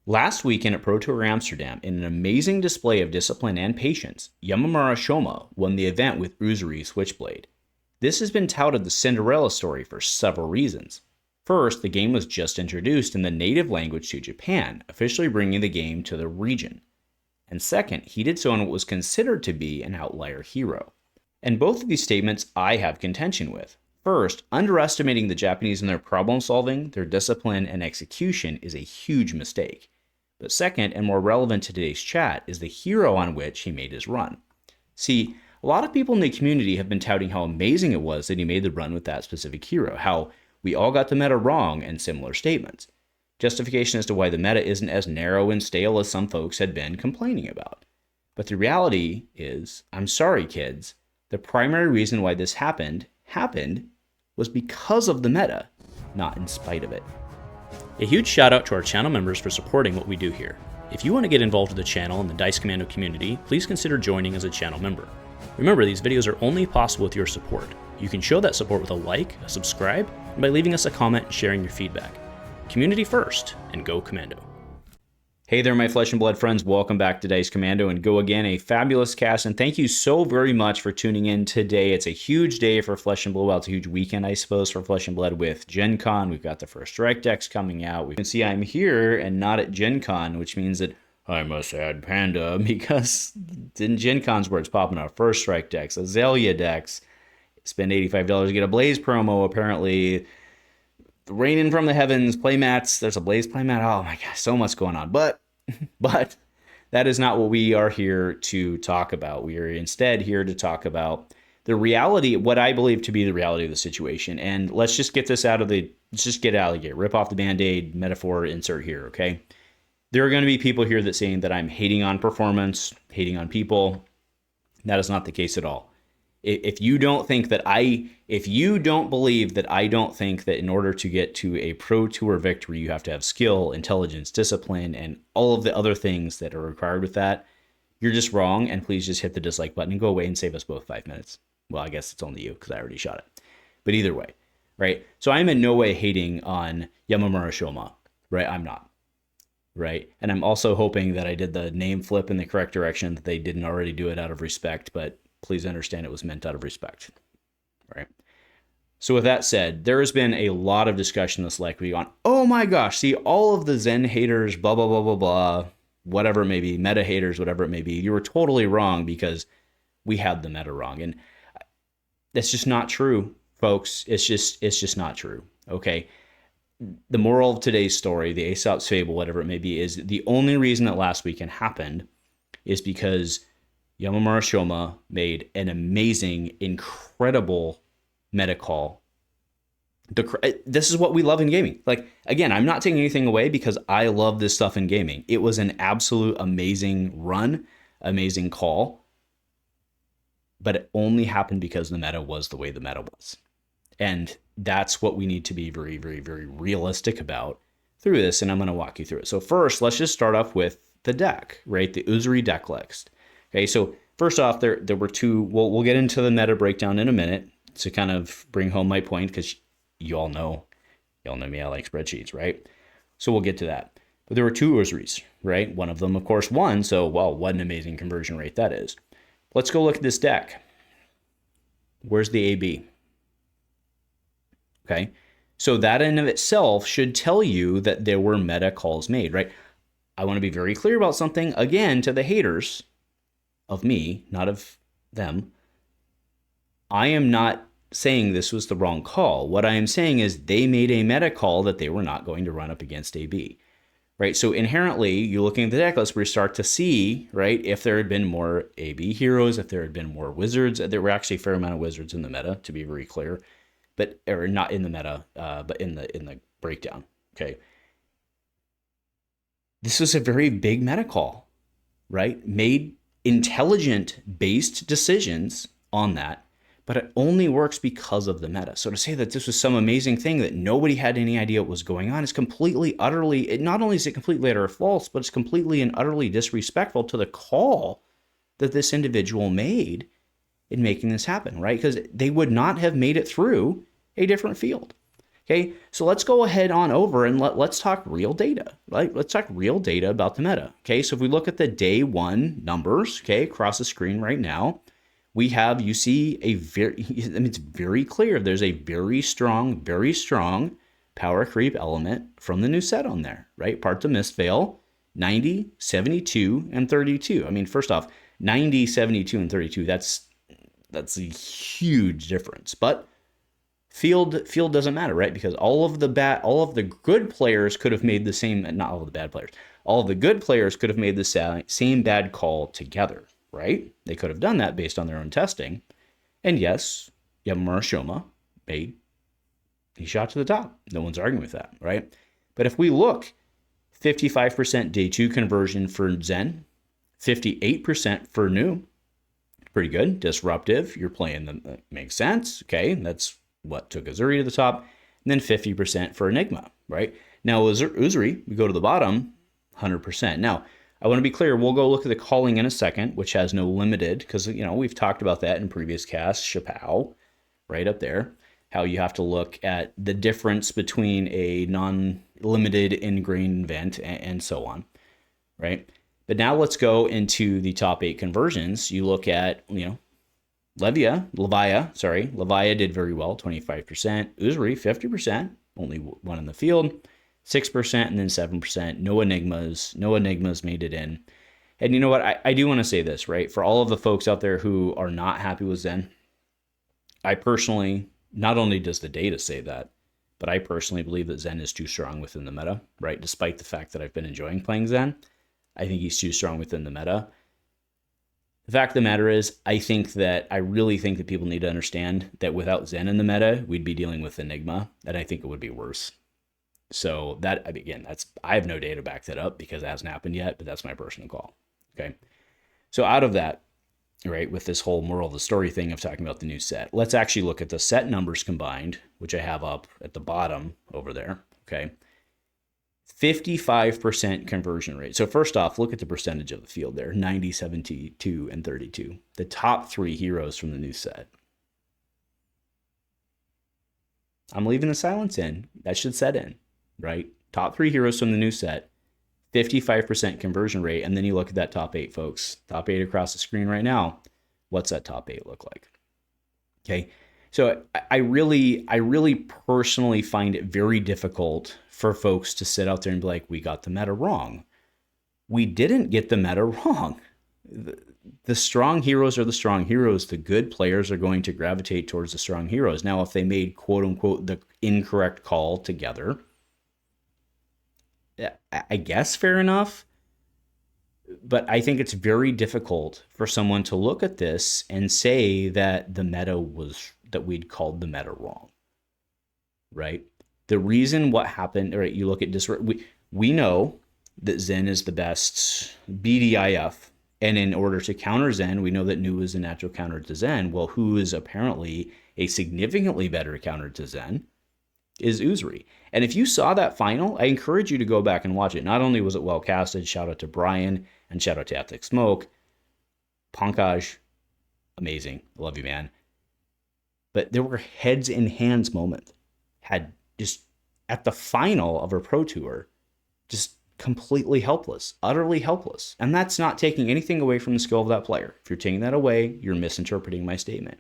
Last weekend at Pro Tour Amsterdam, in an amazing display of discipline and patience, Yamamura Shoma won the event with Uzuri Switchblade. This has been touted the Cinderella story for several reasons. First, the game was just introduced in the native language to Japan, officially bringing the game to the region. And second, he did so in what was considered to be an outlier hero. And both of these statements I have contention with. First, underestimating the Japanese in their problem solving, their discipline, and execution is a huge mistake. But second, and more relevant to today's chat, is the hero on which he made his run. See, a lot of people in the community have been touting how amazing it was that he made the run with that specific hero, how we all got the meta wrong, and similar statements. Justification as to why the meta isn't as narrow and stale as some folks had been complaining about. But the reality is, I'm sorry kids, the primary reason why this happened was because of the meta, not in spite of it. A huge shout out to our channel members for supporting what we do here. If you want to get involved with the channel and the Dice Commando community, please consider joining as a channel member. Remember, these videos are only possible with your support. You can show that support with a like, a subscribe, and by leaving us a comment and sharing your feedback. Community first, and go Commando. Hey there, my flesh and blood friends. Welcome back to Dice Commando and Go Again, a fabulous cast. And thank you so very much for tuning in today. It's a huge day for Flesh and Blood. Well, it's a huge weekend, I suppose, for Flesh and Blood with Gen Con. We've got the first strike decks coming out. We can see I'm here and not at Gen Con, which means that I'm a sad panda because in Gen Con's where it's popping out first strike decks, Azalea decks. Spend $85 to get a Blaze promo, apparently. Raining from the heavens, playmats. There's a Blaze playmat. Oh my gosh, so much going on. But that is not what we are here to talk about. We are instead here to talk about the reality, what I believe to be the reality of the situation. And let's just get this let's just get out of the gate. Rip off the Band-Aid metaphor, insert here, okay? There are going to be people here that saying that I'm hating on performance, hating on people. That is not the case at all. If you don't believe that I don't think that in order to get to a Pro Tour victory, you have to have skill, intelligence, discipline, and all of the other things that are required with that, you're just wrong. And please just hit the dislike button and go away and save us both 5 minutes. Well, I guess it's only you because I already shot it. But either way, right? So I'm in no way hating on Yamamura Shoma, right? I'm not, right? And I'm also hoping that I did the name flip in the correct direction, that they didn't already do it out of respect, but please understand it was meant out of respect, right? So with that said, there has been a lot of discussion this like week on, oh my gosh, see all of the Zen haters, blah, blah, blah, blah, blah, whatever it may be, meta haters, whatever it may be, you were totally wrong because we had the meta wrong. And that's just not true, folks. It's just not true, okay? The moral of today's story, the Aesop's Fable, whatever it may be, is the only reason that last weekend happened is because Yamamura Shoma made an amazing, incredible meta call. This is what we love in gaming. Like, again, I'm not taking anything away because I love this stuff in gaming. It was an absolute amazing run, amazing call. But it only happened because the meta was the way the meta was. And that's what we need to be very, very, very realistic about through this. And I'm going to walk you through it. So first, let's just start off with the deck, right? The Uzuri deck list. Okay, so first off, there were two. We'll get into the meta breakdown in a minute to kind of bring home my point because you all know me. I like spreadsheets, right? So we'll get to that. But there were two Uzuris, right? One of them, of course, won. So, well, what an amazing conversion rate that is. Let's go look at this deck. Where's the AB? Okay, so that in of itself should tell you that there were meta calls made, right? I want to be very clear about something, again, to the haters of me, not of them. I am not saying this was the wrong call. What I am saying is they made a meta call that they were not going to run up against AB, right? So inherently, you're looking at the deck list where you start to see, right, if there had been more AB heroes, if there had been more wizards. There were actually a fair amount of wizards in the meta, to be very clear, or not in the meta, but in the breakdown. Okay, this was a very big meta call, right? Made intelligent based decisions on that, but it only works because of the meta. So to say that this was some amazing thing that nobody had any idea what was going on is completely, utterly, not only is it completely utter false, but it's completely and utterly disrespectful to the call that this individual made in making this happen, right? Because they would not have made it through a different field. Okay, so let's go ahead on over and let's talk real data, right? Let's talk real data about the meta. Okay, so if we look at the day one numbers, okay, across the screen right now, we have, you see a very, I mean, it's very clear. There's a very strong power creep element from the new set on there, right? Part to miss fail, 90, 72, and 32. I mean, first off, 90, 72, and 32, that's a huge difference. But field doesn't matter, right? Because all of the good players could have made the same, not all of the bad players, all of the good players could have made the same bad call together, right? They could have done that based on their own testing. And yes, Yamamura Shoma he shot to the top. No one's arguing with that, right? But if we look, 55% day two conversion for Zen, 58% for new, pretty good. Disruptive, you're playing them, that makes sense. Okay, that's what took Uzuri to the top. And then 50% for Enigma, right? Now, Uzuri, we go to the bottom, 100%. Now, I want to be clear, we'll go look at the calling in a second, which has no limited, because, you know, we've talked about that in previous casts, Chappao, right up there, how you have to look at the difference between a non-limited ingrained event and so on, right? But now let's go into the top 8 conversions. You look at, you know, Levia did very well, 25%. Uzuri, 50%, only one in the field, 6%, and then 7%. No enigmas made it in. And you know what? I do want to say this, right? For all of the folks out there who are not happy with Zen, I personally, not only does the data say that, but I personally believe that Zen is too strong within the meta, right? Despite the fact that I've been enjoying playing Zen, I think he's too strong within the meta. The fact of the matter is, I really think that people need to understand that without Zen in the meta, we'd be dealing with Enigma, and I think it would be worse. So that, again, I have no data to back that up because it hasn't happened yet, but that's my personal call. Okay. So out of that, right, with this whole moral of the story thing of talking about the new set, let's actually look at the set numbers combined, which I have up at the bottom over there. Okay. 55% conversion rate. So first off, look at the percentage of the field there, 90, 72, and 32. The top 3 heroes from the new set. I'm leaving the silence in. That should set in, right? Top 3 heroes from the new set, 55% conversion rate. And then you look at that top 8, folks. Top 8 across the screen right now. What's that top 8 look like? Okay. So I really personally find it very difficult for folks to sit out there and be like, we got the meta wrong. We didn't get the meta wrong. The strong heroes are the strong heroes. The good players are going to gravitate towards the strong heroes. Now, if they made quote unquote the incorrect call together, I guess fair enough. But I think it's very difficult for someone to look at this and say that the meta was, that we'd called the meta wrong, right? The reason what happened, right, you look at this, we know that Zen is the best BDIF, and in order to counter Zen, we know that Nu is a natural counter to Zen. Well, who is apparently a significantly better counter to Zen is Uzuri. And if you saw that final, I encourage you to go back and watch it. Not only was it well casted, shout out to Brian and shout out to Ethic Smoke, Pankaj, amazing, I love you, man. But there were heads in hands moments. Had just at the final of her pro tour, just completely helpless, utterly helpless. And that's not taking anything away from the skill of that player. If you're taking that away, you're misinterpreting my statement.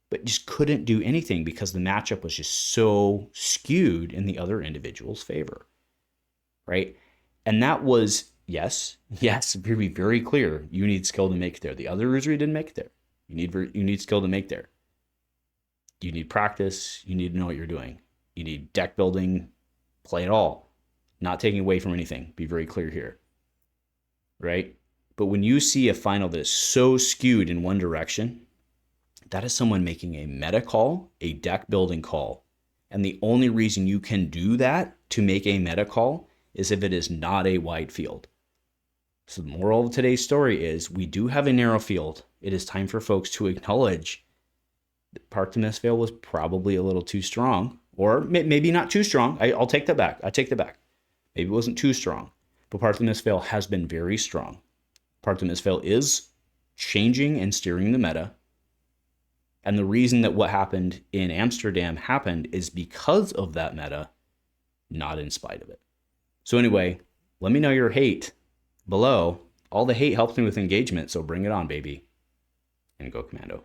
But just couldn't do anything because the matchup was just so skewed in the other individual's favor, right? And that was, yes, very, very clear. You need skill to make it there. The other Uzuri didn't make it there. You need skill to make there. You need practice. You need to know what you're doing. You need deck building. Play it all. Not taking away from anything. Be very clear here, right? But when you see a final that is so skewed in one direction, that is someone making a meta call, a deck building call. And the only reason you can do that to make a meta call is if it is not a wide field. So the moral of today's story is we do have a narrow field. It is time for folks to acknowledge that Part to Miss Fail was probably a little too strong, or maybe not too strong. I'll take that back. I take that back. Maybe it wasn't too strong, but Part to Miss Fail has been very strong. Part to Miss Fail is changing and steering the meta. And the reason that what happened in Amsterdam happened is because of that meta, not in spite of it. So anyway, let me know your hate below. All the hate helps me with engagement, so bring it on, baby. And go Commando.